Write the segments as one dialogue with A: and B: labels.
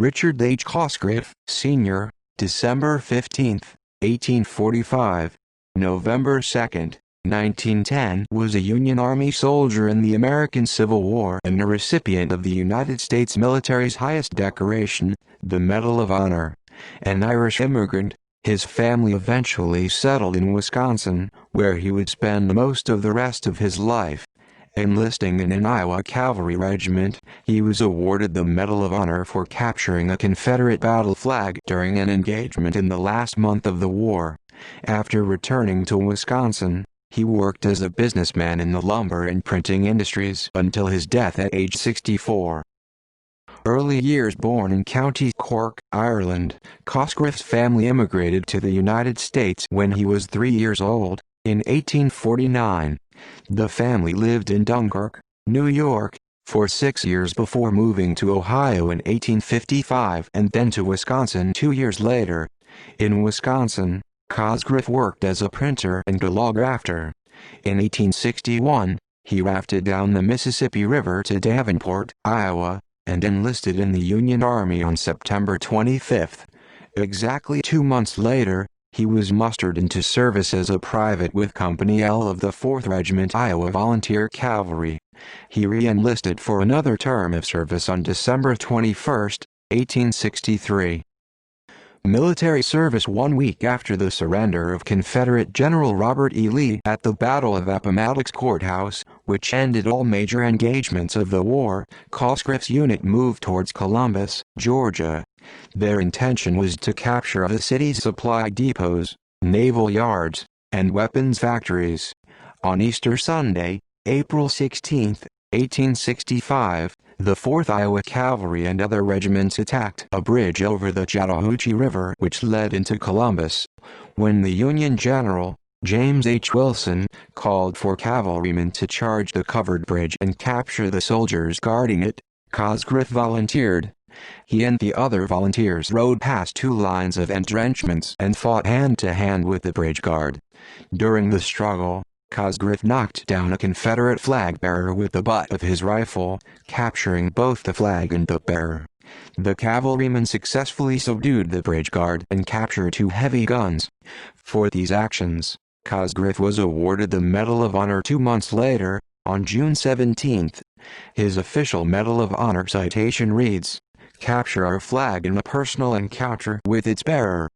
A: Richard H. Cosgriff, Sr., December 15, 1845, November 2, 1910, was a Union Army soldier in the American Civil War and a recipient of the United States military's highest decoration, the Medal of Honor. An Irish immigrant, his family eventually settled in Wisconsin, where he would spend most of the rest of his life. Enlisting in an Iowa cavalry regiment, he was awarded the Medal of Honor for capturing a Confederate battle flag during an engagement in the last month of the war. After returning to Wisconsin, he worked as a businessman in the lumber and printing industries until his death at age 64. Early years. Born in County Cork, Ireland, Cosgriff's family immigrated to the United States when he was 3 years old, in 1849. The family lived in Dunkirk, New York, for 6 years before moving to Ohio in 1855 and then to Wisconsin 2 years later. In Wisconsin, Cosgriff worked as a printer and telegrapher. In 1861, he rafted down the Mississippi River to Davenport, Iowa, and enlisted in the Union Army on September 25. Exactly 2 months later, he was mustered into service as a private with Company L of the 4th Regiment Iowa Volunteer Cavalry. He re-enlisted for another term of service on December 21, 1863. Military service. 1 week after the surrender of Confederate General Robert E. Lee at the Battle of Appomattox Courthouse, which ended all major engagements of the war, Cosgriff's unit moved towards Columbus, Georgia. Their intention was to capture the city's supply depots, naval yards, and weapons factories. On Easter Sunday, April 16, 1865, the 4th Iowa Cavalry and other regiments attacked a bridge over the Chattahoochee River which led into Columbus. When the Union General, James H. Wilson, called for cavalrymen to charge the covered bridge and capture the soldiers guarding it, Cosgriff volunteered. He and the other volunteers rode past 2 lines of entrenchments and fought hand-to-hand with the bridge guard. During the struggle, Cosgriff knocked down a Confederate flag bearer with the butt of his rifle, capturing both the flag and the bearer. The cavalrymen successfully subdued the bridge guard and captured 2 heavy guns. For these actions, Cosgriff was awarded the Medal of Honor 2 months later, on June 17. His official Medal of Honor citation reads, "Capture our flag in a personal encounter with its bearer."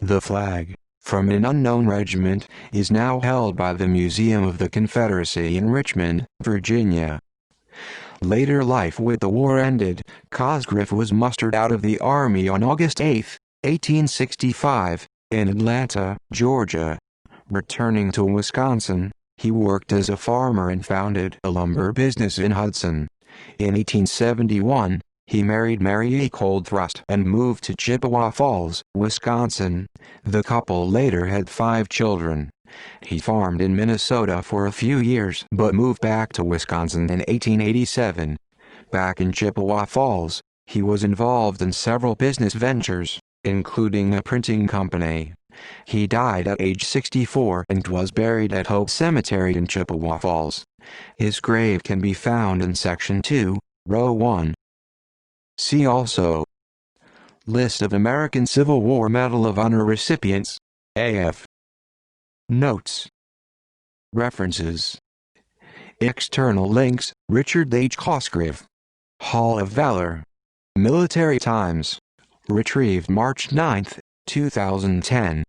A: The flag, from an unknown regiment, is now held by the Museum of the Confederacy in Richmond, Virginia. Later life. With the war ended, Cosgriff was mustered out of the Army on August 8, 1865, in Atlanta, Georgia. Returning to Wisconsin, he worked as a farmer and founded a lumber business in Hudson. In 1871, he married Mary A. Coldthrust and moved to Chippewa Falls, Wisconsin. The couple later had 5 children. He farmed in Minnesota for a few years but moved back to Wisconsin in 1887. Back in Chippewa Falls, he was involved in several business ventures, including a printing company. He died at age 64 and was buried at Hope Cemetery in Chippewa Falls. His grave can be found in Section 2, Row 1. See also: List of American Civil War Medal of Honor recipients, AF. Notes. References. External links: Richard H. Cosgriff, Hall of Valor. Military Times. Retrieved March 9, 2010.